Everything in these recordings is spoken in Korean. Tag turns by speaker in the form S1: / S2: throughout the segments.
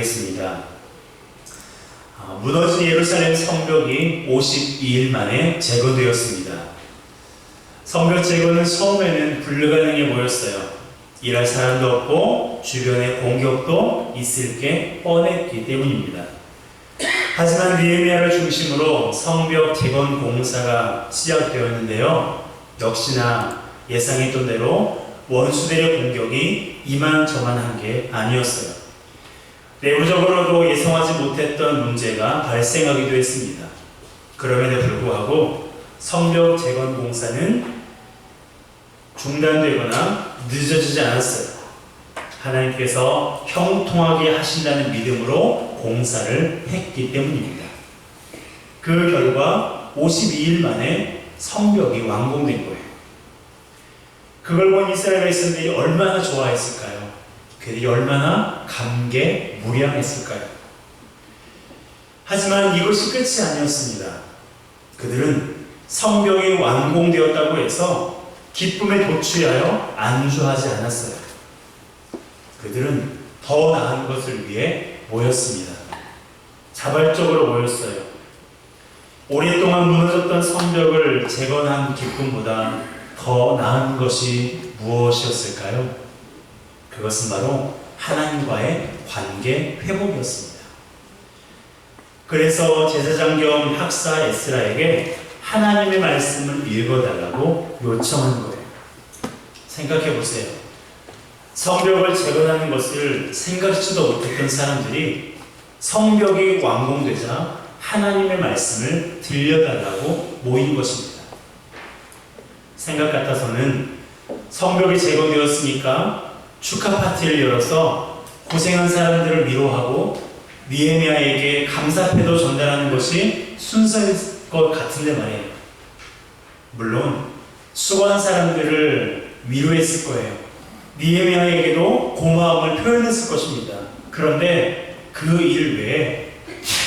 S1: 나누겠습니다. 무너진 예루살렘 성벽이 52일 만에 재건되었습니다. 성벽 재건은 처음에는 불가능해 보였어요. 일할 사람도 없고 주변에 공격도 있을 게 뻔했기 때문입니다. 하지만 느헤미야를 중심으로 성벽 재건 공사가 시작되었는데요. 역시나 예상했던 대로 원수들의 공격이 이만저만한 게 아니었어요. 내부적으로도 예상하지 못했던 문제가 발생하기도 했습니다. 그럼에도 불구하고 성벽 재건 공사는 중단되거나 늦어지지 않았어요. 하나님께서 형통하게 하신다는 믿음으로 공사를 했기 때문입니다. 그 결과 52일 만에 성벽이 완공된 거예요. 그걸 본 이스라엘 백성들이 얼마나 좋아했을까요? 그들이 얼마나 감개무량했을까요? 하지만 이것이 끝이 아니었습니다. 그들은 성벽이 완공되었다고 해서 기쁨에 도취하여 안주하지 않았어요. 그들은 더 나은 것을 위해 모였습니다. 자발적으로 모였어요. 오랫동안 무너졌던 성벽을 재건한 기쁨보다 더 나은 것이 무엇이었을까요? 그것은 바로 하나님과의 관계 회복이었습니다. 그래서 제사장 겸 학사 에스라에게 하나님의 말씀을 읽어달라고 요청한 거예요. 생각해 보세요. 성벽을 재건하는 것을 생각지도 못했던 사람들이 성벽이 완공되자 하나님의 말씀을 들려달라고 모인 것입니다. 생각 같아서는 성벽이 재건되었으니까 축하 파티를 열어서 고생한 사람들을 위로하고 느헤미야에게 감사패도 전달하는 것이 순서일 것 같은데 말이에요. 물론 수고한 사람들을 위로했을 거예요. 느헤미야에게도 고마움을 표현했을 것입니다. 그런데 그 일 외에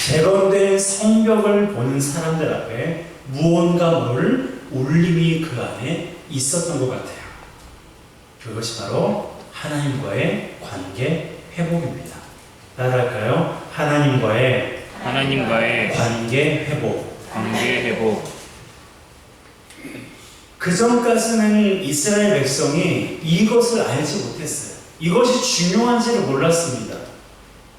S1: 재건된 성벽을 보는 사람들 앞에 무언가 모를 울림이 그 안에 있었던 것 같아요. 그것이 바로 하나님과의 관계 회복입니다. 따라할까요? 하나님과의 관계 회복. 그 전까지는 이스라엘 백성이 이것을 알지 못했어요. 이것이 중요한지를 몰랐습니다.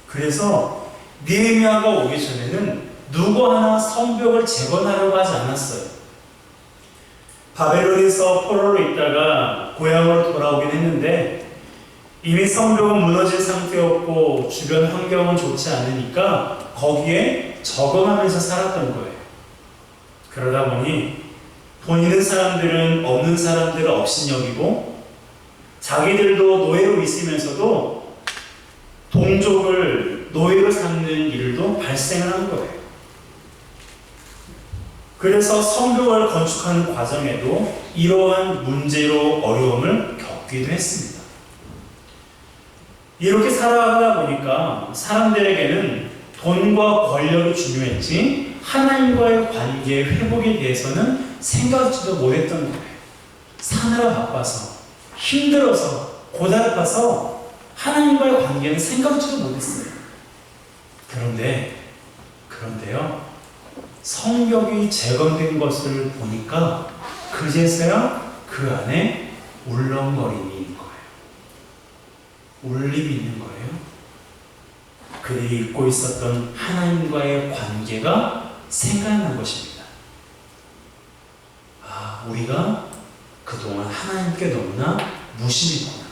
S1: 그래서 느헤미야가 오기 전에는 누구 하나 성벽을 재건하려고 하지 않았어요. 바벨론에서 포로로 있다가 고향으로 돌아오긴 했는데 이미 성벽은 무너진 상태였고 주변 환경은 좋지 않으니까 거기에 적응하면서 살았던 거예요. 그러다 보니 돈 있는 사람들은 없는 사람들을 업신여기고 자기들도 노예로 있으면서도 동족을 노예로 삼는 일도 발생을 한 거예요. 그래서 성벽을 건축하는 과정에도 이러한 문제로 어려움을 겪기도 했습니다. 이렇게 살아가다 보니까 사람들에게는 돈과 권력이 중요했지 하나님과의 관계 회복에 대해서는 생각지도 못했던 거예요. 사느라 바빠서, 힘들어서, 고달파서 하나님과의 관계는 생각지도 못했어요. 그런데요, 성벽이 재건된 것을 보니까 그제서야 그 안에 울렁거림이 있는 거예요. 울림이 있는 거예요. 그들이 잊고 있었던 하나님과의 관계가 생각난 것입니다. 우리가 그동안 하나님께 너무나 무심했구나.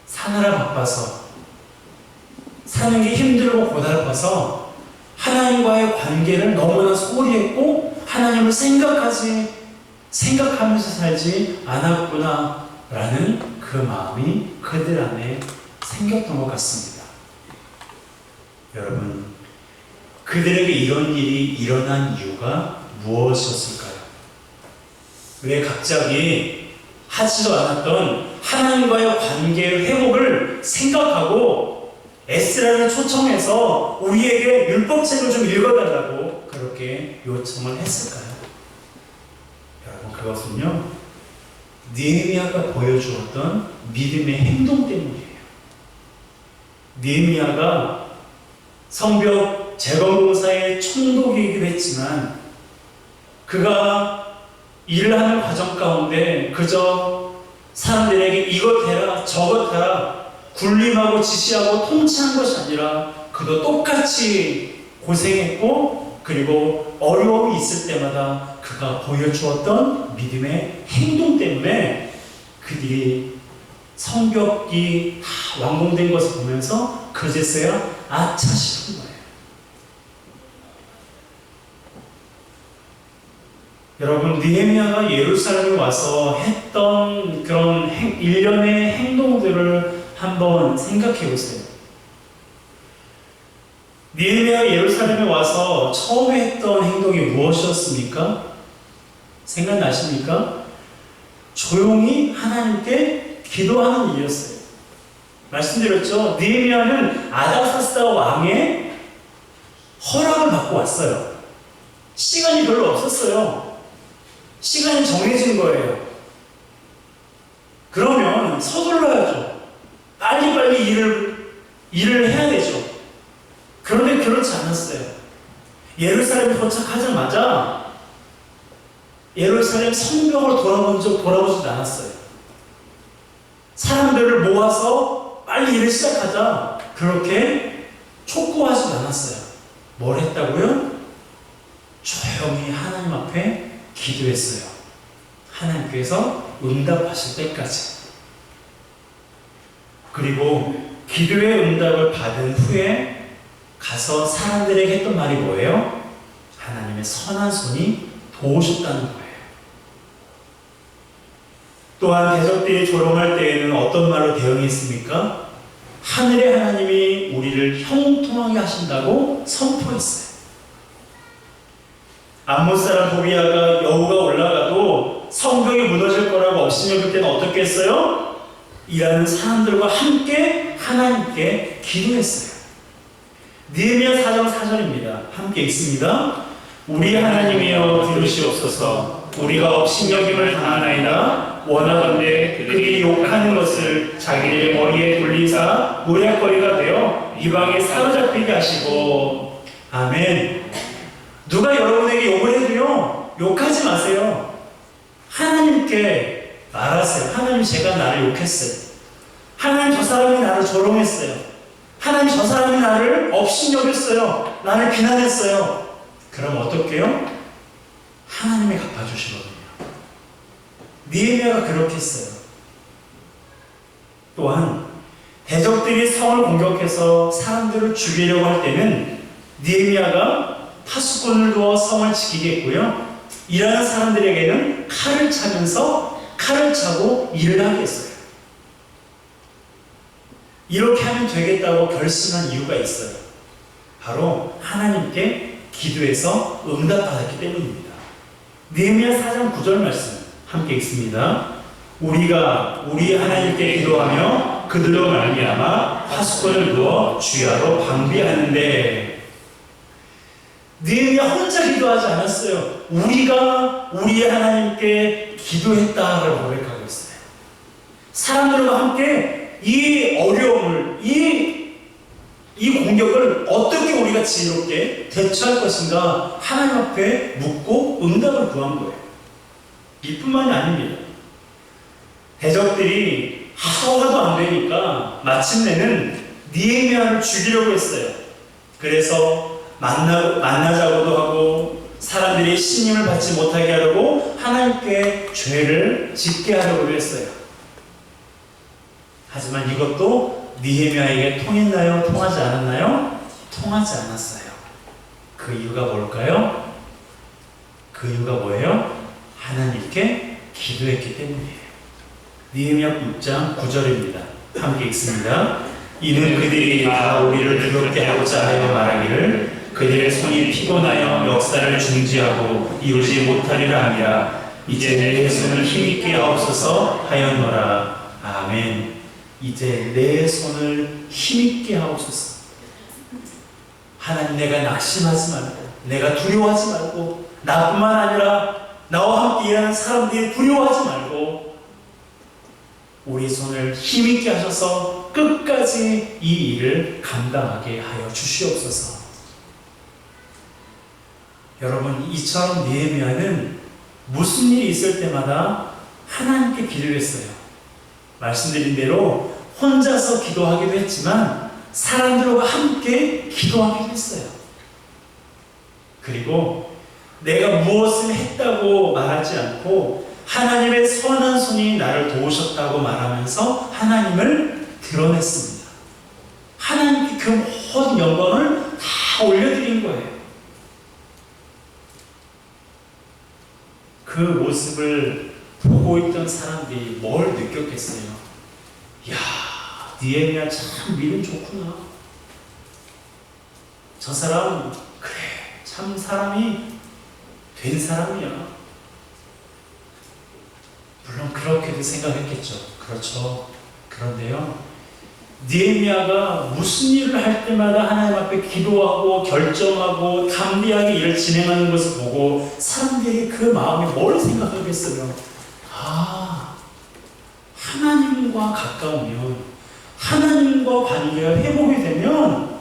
S1: 사느라 바빠서, 사는 게 힘들고 고달파서 하나님과의 관계를 너무나 소홀히 했고 하나님을 생각하면서 살지 않았구나 라는 그 마음이 그들 안에 생겼던 것 같습니다. 여러분, 그들에게 이런 일이 일어난 이유가 무엇이었을까요? 왜 갑자기 하지도 않았던 하나님과의 관계 회복을 생각하고 에스라를 초청해서 우리에게 율법책을 좀 읽어달라고 그렇게 요청을 했을까요? 여러분, 그것은요 느헤미야가 보여주었던 믿음의 행동 때문이에요. 느헤미야가 성벽 재건공사의 총독이기도 했지만 그가 일을 하는 과정 가운데 그저 사람들에게 이것 해라 저것 해라 군림하고 지시하고 통치한 것이 아니라 그도 똑같이 고생했고 그리고 어려움이 있을 때마다 그가 보여주었던 믿음의 행동 때문에 그들이 성벽이 다 완공된 것을 보면서 그제서야 아차 싶은 거예요. 여러분, 느헤미야가 예루살렘에 와서 했던 그런 일련의 행동들을 한번 생각해 보세요. 느헤미야가 예루살렘에 와서 처음에 했던 행동이 무엇이었습니까? 생각나십니까? 조용히 하나님께 기도하는 일이었어요. 말씀드렸죠? 느헤미야는 아닥사스다 왕의 허락을 받고 왔어요. 시간이 별로 없었어요. 시간이 정해진 거예요. 그러면 서둘러야죠. 빨리빨리 일을 해야 되죠. 그런데 그렇지 않았어요. 예루살렘에 도착하자마자 예루살렘 성벽으로 돌아보지도 않았어요. 사람들을 모아서 빨리 일을 시작하자 그렇게 촉구하지도 않았어요. 뭘 했다고요? 조용히 하나님 앞에 기도했어요. 하나님께서 응답하실 때까지. 그리고 기도의 응답을 받은 후에 가서 사람들에게 했던 말이 뭐예요? 하나님의 선한 손이 도우셨다는 거예요. 또한 대적들이 조롱할 때에는 어떤 말로 대응했습니까? 하늘의 하나님이 우리를 형통하게 하신다고 선포했어요. 암몬 사람 도비아가 여우가 올라가도 성벽이 무너질 거라고 업신여길 때는 어떻게 했어요? 일하는 사람들과 함께 하나님께 기도했어요. 느헤미야 4장 4절입니다. 함께 읽습니다. 우리 하나님이여 들으시옵소서. 우리가 업신여김을 당하나이다. 원하건대 그들이 욕하는 것을 자기들의 머리에 돌리사 노략거리가 되어 이방에 사로잡히게 하시고. 아멘. 누가 여러분에게 욕을 해도요, 욕하지 마세요. 하나님께 말하세요. 하나님, 제가 나를 욕했어요. 하나님, 저 사람이 나를 조롱했어요. 하나님, 저 사람이 나를 업신여겼어요. 나를 비난했어요. 그럼 어떡해요? 하나님이 갚아주시거든요. 느헤미야가 그렇게 했어요. 또한 대적들이 성을 공격해서 사람들을 죽이려고 할 때는 느헤미야가 파수꾼을 두어 성을 지키겠고요. 일하는 사람들에게는 칼을 차고 일을 하게 했어요. 이렇게 하면 되겠다고 결심한 이유가 있어요. 바로 하나님께 기도해서 응답받았기 때문입니다. 느헤미야 4장 9절 말씀 함께 읽습니다. 우리가 우리 하나님께 기도하며 그들로 말미암아 파수꾼을 두어 주야로 방비하는데. 느헤미야 혼자 기도하지 않았어요. 우리가 우리 하나님께 기도했다라고 고백하고 있어요. 사람들과 함께 이 어려움을, 이 공격을 어떻게 우리가 지혜롭게 대처할 것인가 하나님 앞에 묻고 응답을 구한 거예요. 이뿐만이 아닙니다. 대적들이 하도 안 되니까 마침내는 느헤미야를 죽이려고 했어요. 그래서 만나자고도 하고 사람들이 신임을 받지 못하게 하려고 하나님께 죄를 짓게 하려고 했어요. 하지만 이것도 느헤미야에게 통했나요? 통하지 않았나요? 통하지 않았어요. 그 이유가 뭘까요? 그 이유가 뭐예요? 하나님께 기도했기 때문이에요. 느헤미야 9장 9절입니다. 함께 읽습니다. 이는 그들이 다 우리를 두렵게 하고자 하여 말하기를 그들의 손이 피곤하여 역사를 중지하고 이루지 못하리라 하니라. 이제 내 손을 힘있게 하옵소서 하였노라. 아멘. 이제 내 손을 힘있게 하옵소서. 하나님, 내가 낙심하지 말고, 내가 두려워하지 말고, 나뿐만 아니라 나와 함께 일하는 사람들이 두려워하지 말고 우리 손을 힘있게 하셔서 끝까지 이 일을 감당하게 하여 주시옵소서. 여러분, 이처럼 느헤미야는 무슨 일이 있을 때마다 하나님께 기도했어요. 말씀드린 대로 혼자서 기도하기도 했지만 사람들과 함께 기도하기도 했어요. 그리고 내가 무엇을 했다고 말하지 않고 하나님의 선한 손이 나를 도우셨다고 말하면서 하나님을 드러냈습니다. 하나님께 그 모든 영광을 다 올려드린 거예요. 그 모습을 보고 있던 사람들이 뭘 느꼈겠어요? 이야, 느헤미야 참 믿음 좋구나. 저 사람 그래, 참 사람이 된 사람이야. 물론 그렇게도 생각했겠죠. 그렇죠. 그런데요, 느헤미야가 무슨 일을 할 때마다 하나님 앞에 기도하고 결정하고 담대하게 일을 진행하는 것을 보고 사람들이 그 마음에 뭘 생각하겠어요? 아, 하나님과 가까우면, 하나님과 관계가 회복이 되면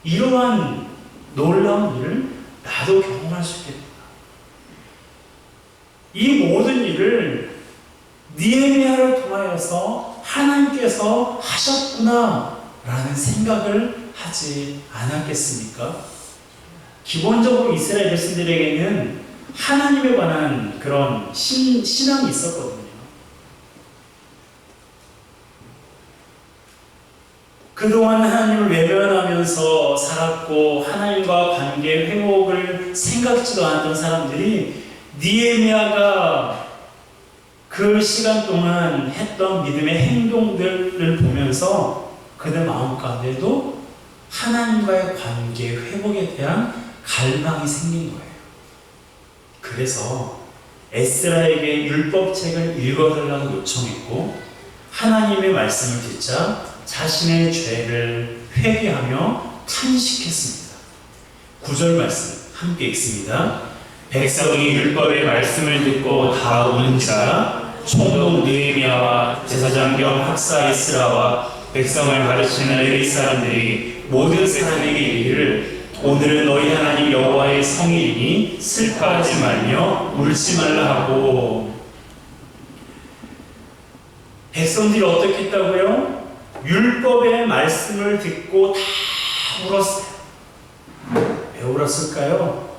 S1: 이러한 놀라운 일을 나도 경험할 수 있겠다. 이 모든 일을 느헤미야를 통하여서 하나님께서 하셨구나 라는 생각을 하지 않았겠습니까? 기본적으로 이스라엘 백성들에게는 하나님에 관한 그런 신앙이 있었거든요. 그동안 하나님을 외면하면서 살았고 하나님과 관계 회복을 생각지도 않았던 사람들이 느헤미야가 그 시간 동안 했던 믿음의 행동들을 보면서 그들 마음 가운데도 하나님과의 관계 회복에 대한 갈망이 생긴 거예요. 그래서 에스라에게 율법책을 읽어달라고 요청했고 하나님의 말씀을 듣자 자신의 죄를 회개하며 탄식했습니다. 9절 말씀 함께 읽습니다. 백성이 율법의 말씀을 듣고 다 오는지라 총독 느헤미야와 제사장 겸 학사 에스라와 백성을 가르치는 레위 사람들이 모든 사람에게 이르기를 오늘은 너희 하나님 여호와의 성일이니 슬퍼하지 말며 울지 말라 하고. 백성들이 어떻게 했다고요? 율법의 말씀을 듣고 다 울었어요. 왜 울었을까요?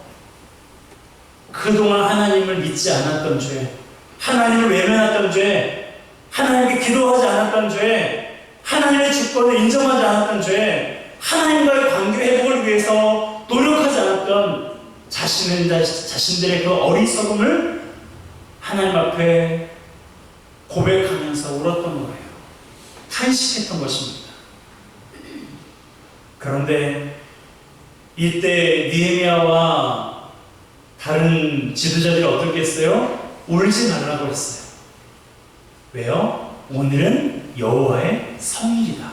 S1: 그동안 하나님을 믿지 않았던 죄, 하나님을 외면했던 죄, 하나님께 기도하지 않았던 죄, 하나님의 주권을 인정하지 않았던 죄, 하나님과의 관계 회복을 위해서 노력하지 않았던 자신들의 그 어리석음을 하나님 앞에 고백하면서 울었던 거예요. 탄식했던 것입니다. 그런데 이때 느헤미야와 다른 지도자들이 어떻게 했어요? 울지 말라고 했어요. 왜요? 오늘은 여호와의 성일이다.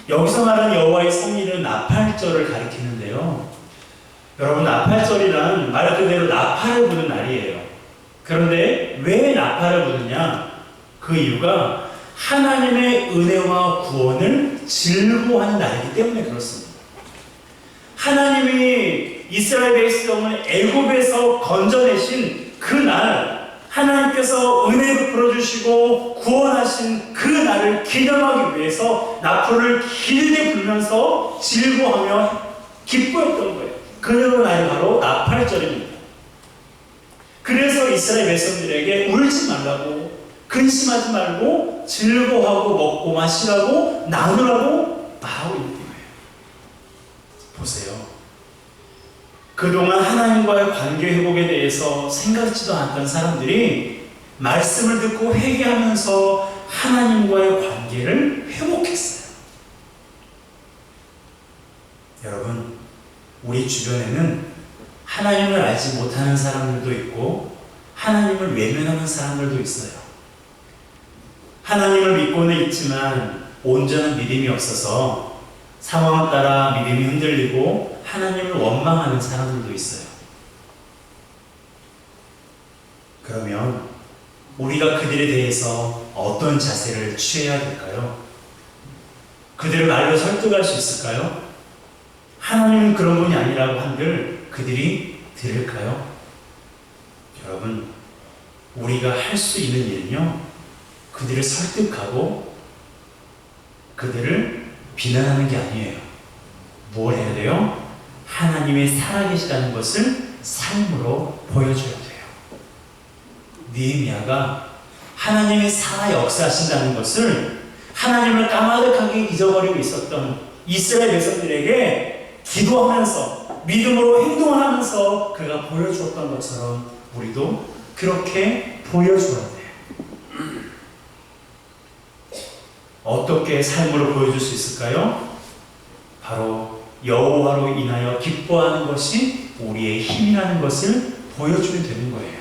S1: 여기서 말하는 여호와의 성일은 나팔절을 가리키는데요. 여러분, 나팔절이란 말 그대로 나팔을 부는 날이에요. 그런데 왜 나팔을 부느냐? 그 이유가 하나님의 은혜와 구원을 즐거워하는 날이기 때문에 그렇습니다. 하나님이 이스라엘 백성을 애굽에서 건져내신 그 날, 하나님께서 은혜 베풀어 주시고 구원하신 그 날을 기념하기 위해서 나팔을 길게 불면서 즐거워하며 기뻐했던 거예요. 그 날이 바로 나팔절입니다. 그래서 이스라엘 백성들에게 울지 말라고, 근심하지 말고 즐거워하고 먹고 마시라고 나누라고 말하고 있는 거예요. 보세요. 그동안 하나님과의 관계 회복에 대해서 생각지도 않았던 사람들이 말씀을 듣고 회개하면서 하나님과의 관계를 회복했어요. 여러분, 우리 주변에는 하나님을 알지 못하는 사람들도 있고 하나님을 외면하는 사람들도 있어요. 하나님을 믿고는 있지만 온전한 믿음이 없어서 상황에 따라 믿음이 흔들리고 하나님을 원망하는 사람들도 있어요. 그러면 우리가 그들에 대해서 어떤 자세를 취해야 될까요? 그들을 말로 설득할 수 있을까요? 하나님은 그런 분이 아니라고 한들 그들이 들을까요? 여러분, 우리가 할 수 있는 일은요, 그들을 설득하고 그들을 비난하는 게 아니에요. 뭘 해야 돼요? 하나님이 살아계시다는 것을 삶으로 보여줘야 돼요. 느헤미야가 하나님이 살아 역사하신다는 것을 하나님을 까마득하게 잊어버리고 있었던 이스라엘 백성들에게 기도하면서 믿음으로 행동을 하면서 그가 보여주었던 것처럼 우리도 그렇게 보여줘야 돼요. 어떻게 삶으로 보여줄 수 있을까요? 바로 여호와로 인하여 기뻐하는 것이 우리의 힘이라는 것을 보여주면 되는 거예요.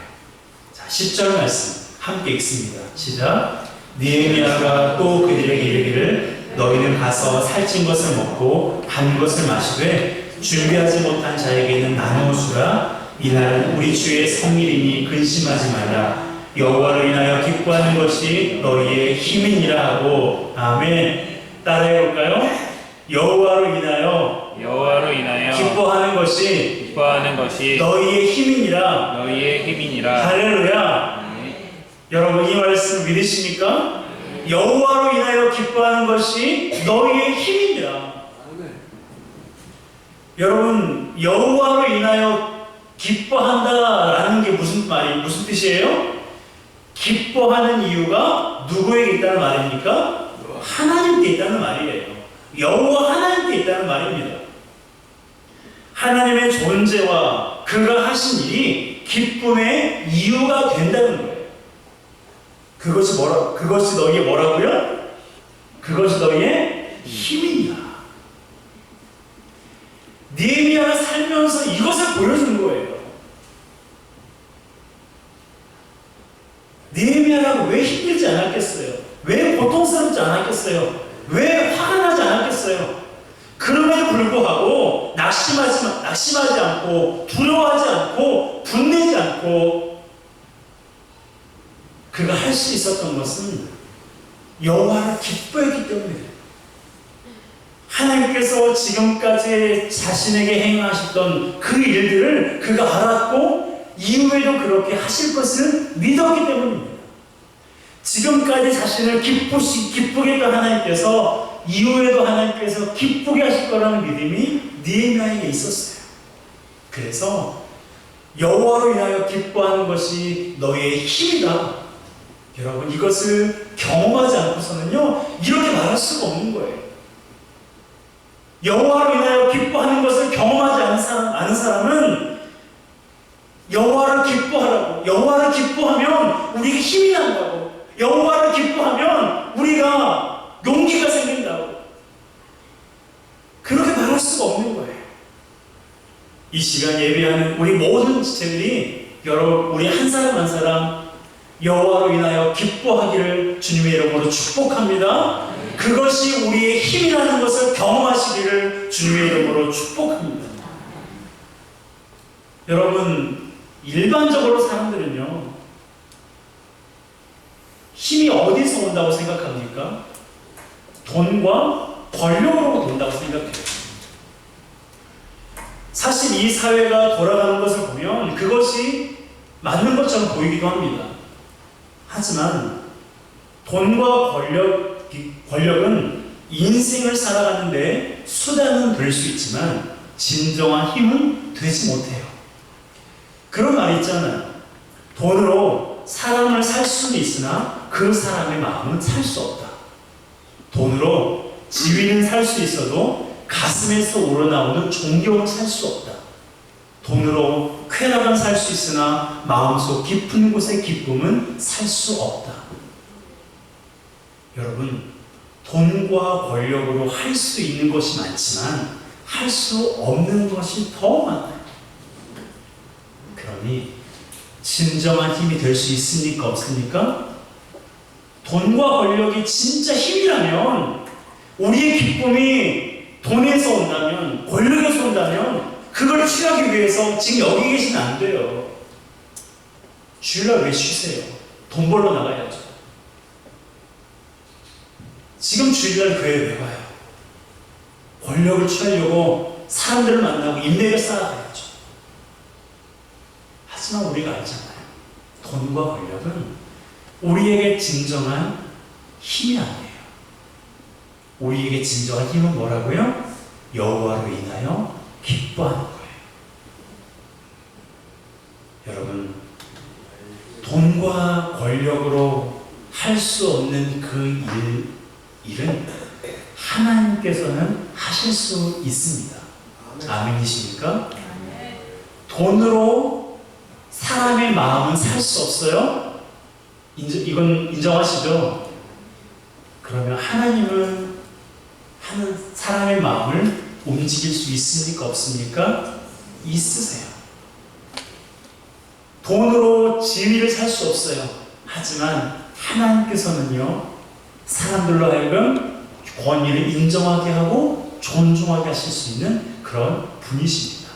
S1: 자, 10절 말씀 함께 읽습니다. 시작. 느헤미야가 또 그들에게 이르기를 너희는 가서 살찐 것을 먹고 단 것을 마시되 준비하지 못한 자에게는 나누어 주라. 이날은 우리 주의 성일이니 근심하지 말라. 여호와로 인하여 기뻐하는 것이 너희의 힘이니라 하고. 아멘. 따라해볼까요? 여호와로 인하여 기뻐하는 것이 너희의 힘이니라. 할렐루야. 여러분, 이 말씀 믿으십니까? 여호와로 인하여 기뻐하는 것이 너희의 힘이니라. 여러분, 여호와로 인하여 기뻐한다라는 게 무슨 뜻이에요? 기뻐하는 이유가 누구에게 있다는 말입니까? 하나님께 있다는 말이에요. 여호와 하나님께 있다는 말입니다. 하나님의 존재와 그가 하신 일이 기쁨의 이유가 된다는 거예요. 그것이 너희의 뭐라고요? 그것이 너희의 힘이냐. 느헤미야가 살면서 이것을 보여준 거예요. 느헤미야가 왜 힘들지 않았겠어요? 왜 고통스럽지 않았겠어요? 왜 화가 나지 않았겠어요? 그럼에도 불구하고 낙심하지 않고 두려워하지 않고 분내지 않고 그가 할 수 있었던 것은 여호와를 기뻐했기 때문이에요. 하나님께서 지금까지 자신에게 행하셨던 그 일들을 그가 알았고 이후에도 그렇게 하실 것을 믿었기 때문입니다. 지금까지 자신을 기쁘게 했던 하나님께서 이후에도 하나님께서 기쁘게 하실 거라는 믿음이 느헤미야에게 있었어요. 그래서 여호와로 인하여 기뻐하는 것이 너희의 힘이다. 여러분, 이것을 경험하지 않고서는요, 이렇게 말할 수가 없는 거예요. 여호와로 인하여 기뻐하는 것을 경험하지 않은 사람은 여호와를 기뻐하라고, 여호와를 기뻐하면 우리에게 힘이 난다고, 여호와를 기뻐하면 우리가 용기가 생긴다고, 그렇게 말할 수가 없는 거예요. 이 시간 예배하는 우리 모든 지체들이 여러분, 우리 한 사람 한 사람 여호와로 인하여 기뻐하기를 주님의 이름으로 축복합니다. 그것이 우리의 힘이라는 것을 경험하시기를 주님의 이름으로 축복합니다. 여러분, 일반적으로 사람들은요, 힘이 어디서 온다고 생각합니까? 돈과 권력으로 온다고 생각해요. 사실 이 사회가 돌아가는 것을 보면 그것이 맞는 것처럼 보이기도 합니다. 하지만 돈과 권력은 인생을 살아가는데 수단은 될 수 있지만 진정한 힘은 되지 못해요. 그런 말이 있잖아요. 돈으로 사람을 살 수는 있으나 그 사람의 마음은 살 수 없다. 돈으로 지위는 살 수 있어도 가슴에서 우러나오는 존경은 살 수 없다. 돈으로 쾌락은 살 수 있으나 마음속 깊은 곳의 기쁨은 살 수 없다. 여러분, 돈과 권력으로 할 수 있는 것이 많지만 할 수 없는 것이 더 많아요. 그러니 진정한 힘이 될 수 있습니까? 없습니까? 돈과 권력이 진짜 힘이라면, 우리의 기쁨이 돈에서 온다면, 권력에서 온다면 그걸 취하기 위해서 지금 여기 계시면 안 돼요. 주일날 왜 쉬세요? 돈 벌러 나가야죠. 지금 주일날 교회 왜 와요? 권력을 취하려고 사람들을 만나고 인맥을 쌓아가야죠. 하지만 우리가 알잖아요. 돈과 권력은 우리에게 진정한 힘이 아니에요. 우리에게 진정한 힘은 뭐라고요? 여호와로 인하여 기뻐하는 거예요. 여러분, 돈과 권력으로 할 수 없는 그 일은 하나님께서는 하실 수 있습니다. 아멘이십니까? 돈으로 사람의 마음은 살 수 없어요? 이건 인정하시죠? 그러면 하나님은 사람의 마음을 움직일 수 있습니까? 없습니까? 있으세요. 돈으로 지위를 살 수 없어요. 하지만 하나님께서는요, 사람들로 하여금 권위를 인정하게 하고 존중하게 하실 수 있는 그런 분이십니다.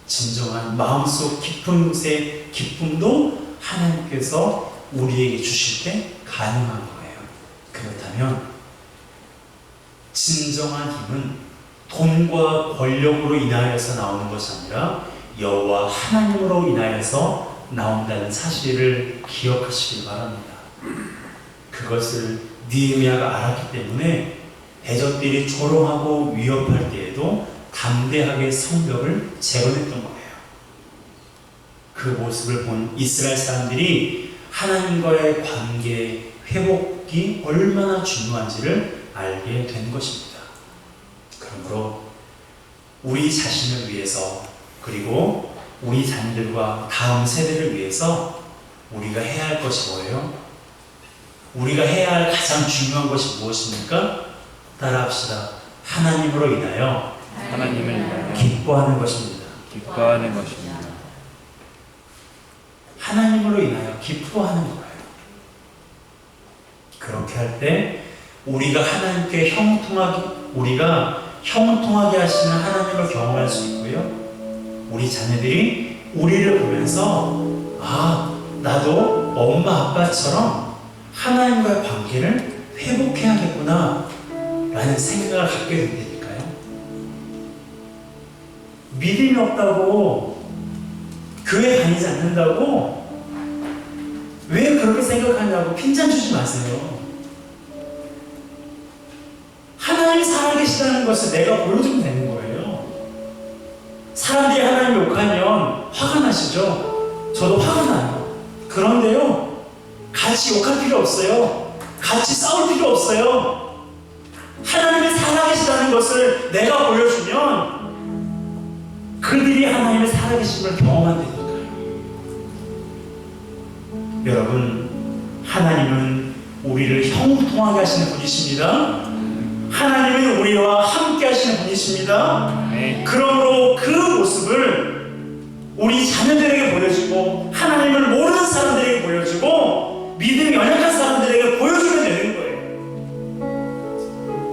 S1: 진정한 마음속 깊은 곳의 기쁨도 하나님께서 우리에게 주실 때 가능한 거예요. 그렇다면 진정한 힘은 돈과 권력으로 인하여서 나오는 것이 아니라 여호와 하나님으로 인하여서 나온다는 사실을 기억하시길 바랍니다. 그것을 느헤미야가 알았기 때문에 대적들이 조롱하고 위협할 때에도 담대하게 성벽을 재건했던 거예요. 그 모습을 본 이스라엘 사람들이 하나님과의 관계 회복이 얼마나 중요한지를 알게 된 것입니다. 그러므로 우리 자신을 위해서, 그리고 우리 자녀들과 다음 세대를 위해서 우리가 해야 할 것이 뭐예요? 우리가 해야 할 가장 중요한 것이 무엇입니까? 따라합시다. 하나님으로 인하여
S2: 하나님을 위하여
S1: 기뻐하는 것입니다.
S2: 기뻐하는 것입니다.
S1: 하나님으로 인하여 기뻐하는 거예요. 그렇게 할 때 우리가 하나님께 형통하게 하시는 하나님을 경험할 수 있고요. 우리 자녀들이 우리를 보면서 나도 엄마 아빠처럼 하나님과의 관계를 회복해야겠구나 라는 생각을 갖게 된다니까요. 믿음이 없다고, 교회 다니지 않는다고 왜 그렇게 생각하냐고 핀잔 주지 마세요. 하나님이 살아계시다는 것을 내가 보여주면 되는 거예요. 사람들이 하나님 욕하면 화가 나시죠? 저도 화가 나요. 그런데요, 같이 욕할 필요 없어요. 같이 싸울 필요 없어요. 하나님이 살아계시다는 것을 내가 보여주면 그들이 하나님의 살아계심을 경험한다니까요. 여러분, 하나님은 우리를 형통하게 하시는 분이십니다. 하나님은 우리와 함께 하시는 분이십니다. 그러므로 그 모습을 우리 자녀들에게 보여주고, 하나님을 모르는 사람들에게 보여주고, 믿음이 연약한 사람들에게 보여주면 되는 거예요.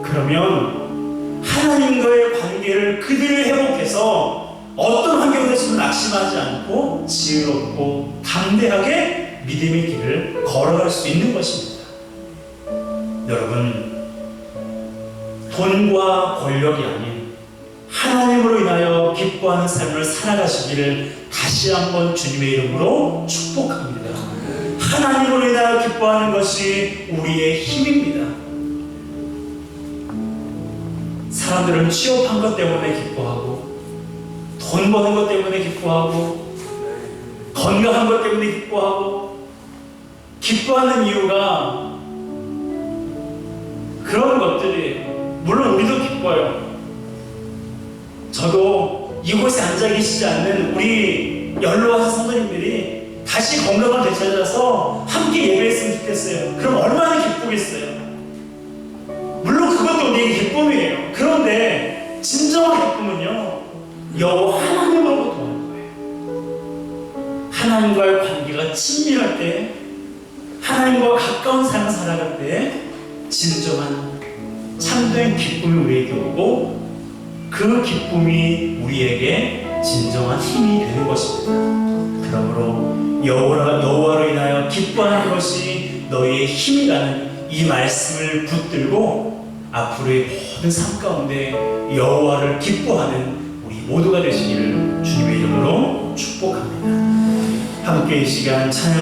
S1: 그러면 하나님과의 관계를 그들이 회복해서 어떤 환경에서도 낙심하지 않고 지혜롭고 담대하게 믿음의 길을 걸어갈 수 있는 것입니다. 여러분, 돈과 권력이 아닌 하나님으로 인하여 기뻐하는 삶을 살아가시기를 다시 한번 주님의 이름으로 축복합니다. 하나님으로 인하여 기뻐하는 것이 우리의 힘입니다. 사람들은 취업한 것 때문에 기뻐하고, 돈 버는 것 때문에 기뻐하고, 건강한 것 때문에 기뻐하고, 기뻐하는 이유가 그런 것들이에요. 물론 우리도 기뻐요. 저도 이곳에 앉아 계시지 않는 우리 연로하신 성도님들이 다시 건강을 되찾아서 함께 예배했으면 좋겠어요. 그럼 얼마나 기쁘겠어요. 물론 그것도 우리에게 기쁨이에요. 그런데 진정한 기쁨은요, 여호와 하나님으로부터 오는 거예요. 하나님과의 관계가 친밀할 때, 하나님과 가까운 삶을 살아갈 때 진정한 참된 기쁨이 우리에게 오고, 그 기쁨이 우리에게 진정한 힘이 되는 것입니다. 그러므로 여호와로 인하여 기뻐하는 것이 너희의 힘이라는 이 말씀을 붙들고 앞으로의 모든 삶 가운데 여호와를 기뻐하는 우리 모두가 되시기를 주님의 이름으로 축복합니다. 함께 이 시간 찬양